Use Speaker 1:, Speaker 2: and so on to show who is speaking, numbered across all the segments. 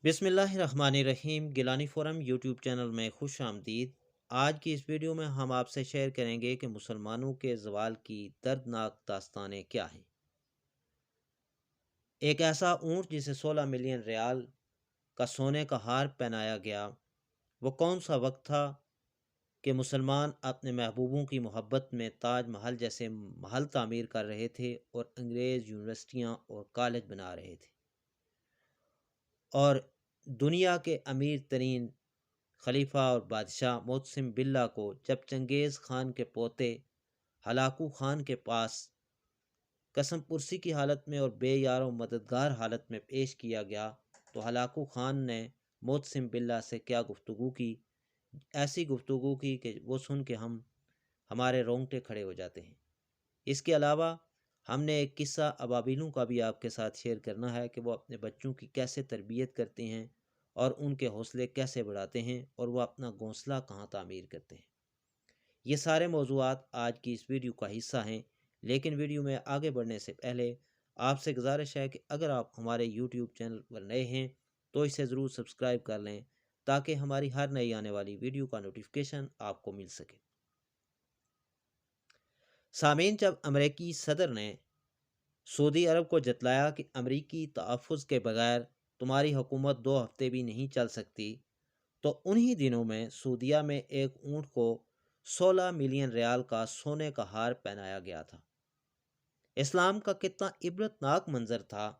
Speaker 1: बिस्मिल्लाहिर्रहमानिर्रहीम Gilani forum YouTube channel में खुश आमदीद। आज की इस वीडियो में हम आपसे शेयर करेंगे कि मुसलमानों के ज़वाल की दर्दनाक दास्तानें क्या हैं। एक ऐसा ऊँट जिसे 16 मिलियन रियाल का सोने का हार पहनाया गया, वो कौन सा वक्त था कि मुसलमान अपने महबूबों की मोहब्बत में ताज महल जैसे महल तामीर कर रहे थे और अंग्रेज़ यूनिवर्सिटियाँ और कॉलेज बना रहे थे, और दुनिया के अमीर तरीन खलीफा और बादशाह मोहसिन बिल्ला को जब चंगेज़ खान के पोते हलाकू खान के पास कसम पुरसी की हालत में और बेयार और मददगार हालत में पेश किया गया, तो हलाकू खान ने मोहसिन बिल्ला से क्या गुफ्तगू की। ऐसी गुफ्तगू की कि वो सुन के हमारे रोंगटे खड़े हो जाते हैं। इसके अलावा हमने एक किस्सा अबाबिलों का भी आपके साथ शेयर करना है कि वो अपने बच्चों की कैसे तरबियत करते हैं और उनके हौसले कैसे बढ़ाते हैं और वो अपना घोंसला कहाँ तामीर करते हैं। ये सारे मौज़ूआत आज की इस वीडियो का हिस्सा हैं, लेकिन वीडियो में आगे बढ़ने से पहले आपसे गुजारिश है कि अगर आप हमारे यूट्यूब चैनल पर नए हैं तो इसे ज़रूर सब्सक्राइब कर लें ताकि हमारी हर नई आने वाली वीडियो का नोटिफिकेशन आपको मिल सके। सामीन, जब अमेरिकी सदर ने सऊदी अरब को जतलाया कि अमेरिकी तहफ़्फ़ुज़ के बगैर तुम्हारी हुकूमत 2 हफ्ते भी नहीं चल सकती, तो उन्हीं दिनों में सऊदीया में एक ऊँट को 16 मिलियन रियाल का सोने का हार पहनाया गया था। इस्लाम का कितना इबरतनाक मंजर था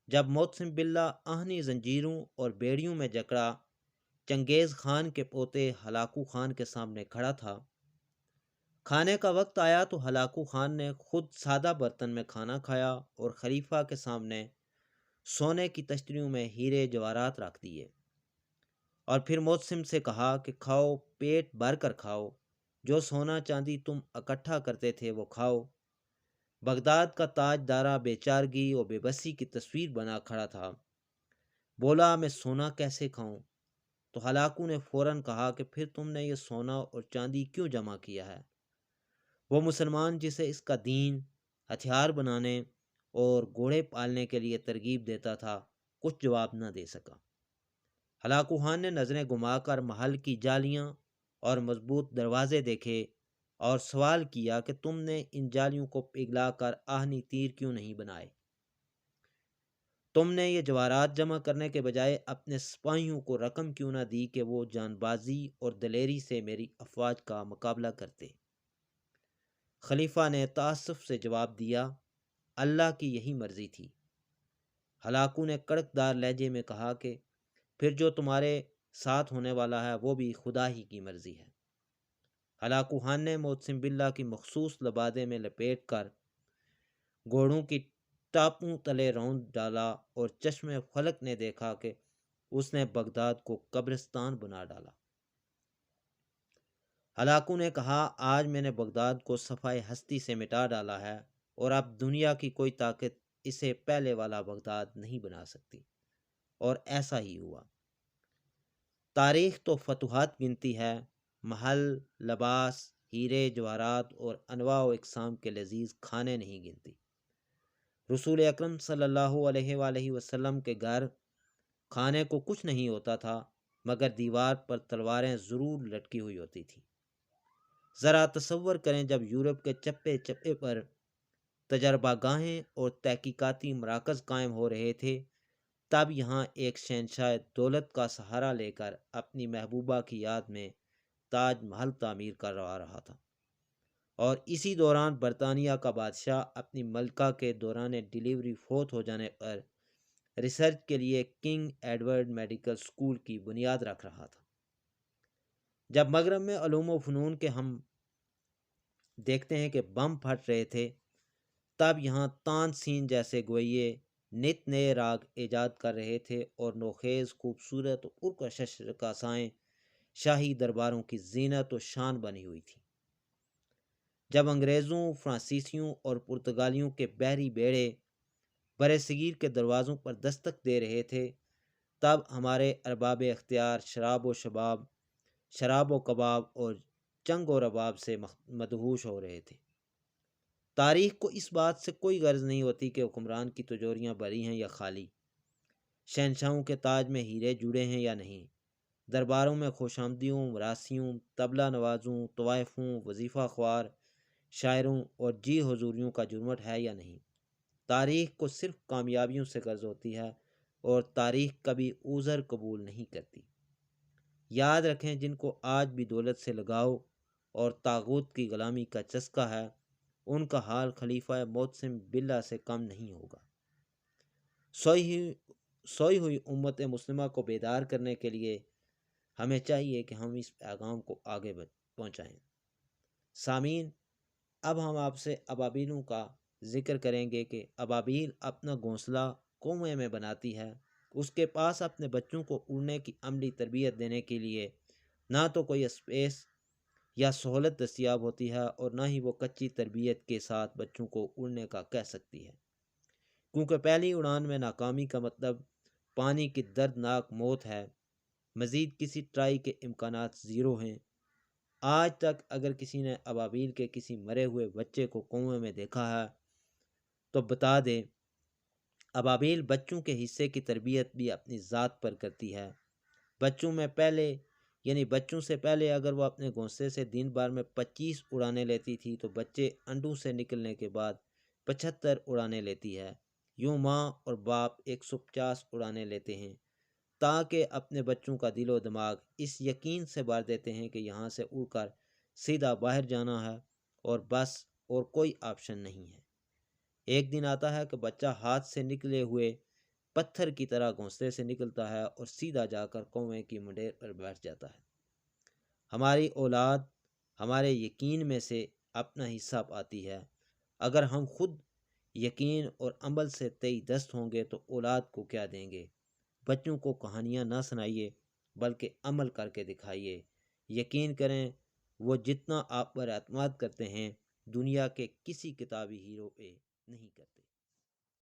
Speaker 1: जब मोहसिन बिल्ला आहनी जंजीरों और बेड़ियों में जकड़ा चंगेज़ खान के पोते हलाकू खान के सामने खड़ा था। खाने का वक्त आया तो हलाकू खान ने खुद सादा बर्तन में खाना खाया और खलीफा के सामने सोने की तश्तरियों में हीरे जवाहरात रख दिए, और फिर मोहसिन से कहा कि खाओ, पेट भर कर खाओ, जो सोना चांदी तुम इकट्ठा करते थे वो खाओ। बगदाद का ताजदारा बेचारगी और बेबसी की तस्वीर बना खड़ा था। बोला, मैं सोना कैसे खाऊं? तो हलाकू ने फौरन कहा कि फिर तुमने ये सोना और चांदी क्यों जमा किया है? वो मुसलमान जिसे इसका दीन हथियार बनाने और घोड़े पालने के लिए तरगीब देता था, कुछ जवाब न दे सका। हलाकू खान ने नज़रें घुमाकर महल की जालियां और मजबूत दरवाजे देखे और सवाल किया कि तुमने इन जालियों को पिघलाकर आहनी तीर क्यों नहीं बनाए? तुमने ये जवाहरात जमा करने के बजाय अपने सिपाहियों को रकम क्यों ना दी कि वो जानबाजी और दलेरी से मेरी अफवाज का मुकाबला करते? खलीफा ने तासुफ से जवाब दिया, अल्लाह की यही मर्जी थी। हलाकू ने कड़कदार लहजे में कहा कि फिर जो तुम्हारे साथ होने वाला है वो भी खुदा ही की मर्जी है। हलाकू खान ने मोहसिन बिल्ला की मखसूस लबादे में लपेट कर घोड़ों की टापों तले रौंद डाला और चश्मे फलक ने देखा कि उसने बगदाद को कब्रिस्तान बना डाला। हलाकू ने कहा, आज मैंने बगदाद को सफ़ाए हस्ती से मिटा डाला है और अब दुनिया की कोई ताकत इसे पहले वाला बगदाद नहीं बना सकती। और ऐसा ही हुआ। तारीख तो फतूहात गिनती है, महल, लबास, हीरे जवाहरात और अनवा व इकसाम के लजीज खाने नहीं गिनती। रसूल अकरम सल्लल्लाहु अलैहि वसल्लम के घर खाने को कुछ नहीं होता था, मगर दीवार पर तलवारें ज़रूर लटकी हुई होती थी। ज़रा तसव्वुर करें, जब यूरोप के चप्पे चप्पे पर तजर्बागाहें और तहकीकाती मराकज़ कायम हो रहे थे, तब यहाँ एक शहंशाह दौलत का सहारा लेकर अपनी महबूबा की याद में ताज महल तामीर करवा रहा था। और इसी दौरान बरतानिया का बादशाह अपनी मलका के दौरान डिलीवरी फोत हो जाने पर रिसर्च के लिए किंग एडवर्ड मेडिकल स्कूल की बुनियाद रख रहा था। जब मगरब में उलूम व फ़नून के हम देखते हैं कि बम फट रहे थे, तब यहाँ तानसीन जैसे गवैये नित नए राग ईजाद कर रहे थे और नोखेज़ खूबसूरत और पुरकशिश रकासाएँ शाही दरबारों की जीनत और शान बनी हुई थी। जब अंग्रेज़ों, फ्रांसीसियों और पुर्तगालियों के बहरी बेड़े बरसगीर के दरवाज़ों पर दस्तक दे रहे थे, तब हमारे अरबाब अख्तियार शराब व कबाब और चंग व रबाब से मदहूश हो रहे थे। तारीख़ को इस बात से कोई गर्ज नहीं होती कि हुक्मरान की तिजोरियाँ भरी हैं या खाली। शहनशाहों के ताज में हीरे जुड़े हैं या नहीं, दरबारों में खुशामदियों, मरासियों, तबला नवाजों, तवाइफों, वजीफ़ा ख्वार, शायरों और जी हुजूरियों का जुर्मट है या नहीं। तारीख़ को सिर्फ कामयाबियों से गर्ज होती है और तारीख़ कभी उज़र कबूल नहीं करती। याद रखें, जिनको आज भी दौलत से लगाव और तागूत की ग़ुलामी का चस्का है, उनका हाल खलीफा मोहसिन बिल्ला से कम नहीं होगा। सोई हुई उम्मत मुस्लिमा को बेदार करने के लिए हमें चाहिए कि हम इस पैगाम को आगे पहुँचाएँ। सामीन, अब हम आपसे अबाबीलों का जिक्र करेंगे कि अबाबील अपना घोंसला कुएं में बनाती है। उसके पास अपने बच्चों को उड़ने की अमली तरबियत देने के लिए ना तो कोई स्पेस या सहूलत दस्तियाब होती है और ना ही वो कच्ची तरबियत के साथ बच्चों को उड़ने का कह सकती है, क्योंकि पहली उड़ान में नाकामी का मतलब पानी की दर्दनाक मौत है। मज़ीद किसी ट्राई के इम्कानात ज़ीरो हैं। आज तक अगर किसी ने अबाबील के किसी मरे हुए बच्चे को कुएं में देखा है तो बता दें, अबाबील बच्चों के हिस्से की तरबियत भी अपनी ज़ात पर करती है। बच्चों से पहले अगर वो अपने घोंसले से दिन भर में 25 उड़ाने लेती थी तो बच्चे अंडों से निकलने के बाद 75 उड़ाने लेती है। यूँ माँ और बाप 150 उड़ाने लेते हैं, ताकि अपने बच्चों का दिलो दिमाग इस यकीन से भर देते हैं कि यहाँ से उड़कर सीधा बाहर जाना है और बस, और कोई ऑप्शन नहीं है। एक दिन आता है कि बच्चा हाथ से निकले हुए पत्थर की तरह घोंसले से निकलता है और सीधा जाकर कौवे की मुंडेर पर बैठ जाता है। हमारी औलाद हमारे यकीन में से अपना हिस्सा पाती है। अगर हम खुद यकीन और अमल से तई दस्त होंगे तो औलाद को क्या देंगे। बच्चों को कहानियाँ ना सुनाइए, बल्कि अमल करके दिखाइए। यकीन करें, वो जितना आप पर एतमाद करते हैं दुनिया के किसी किताबी हीरो पे नहीं करते।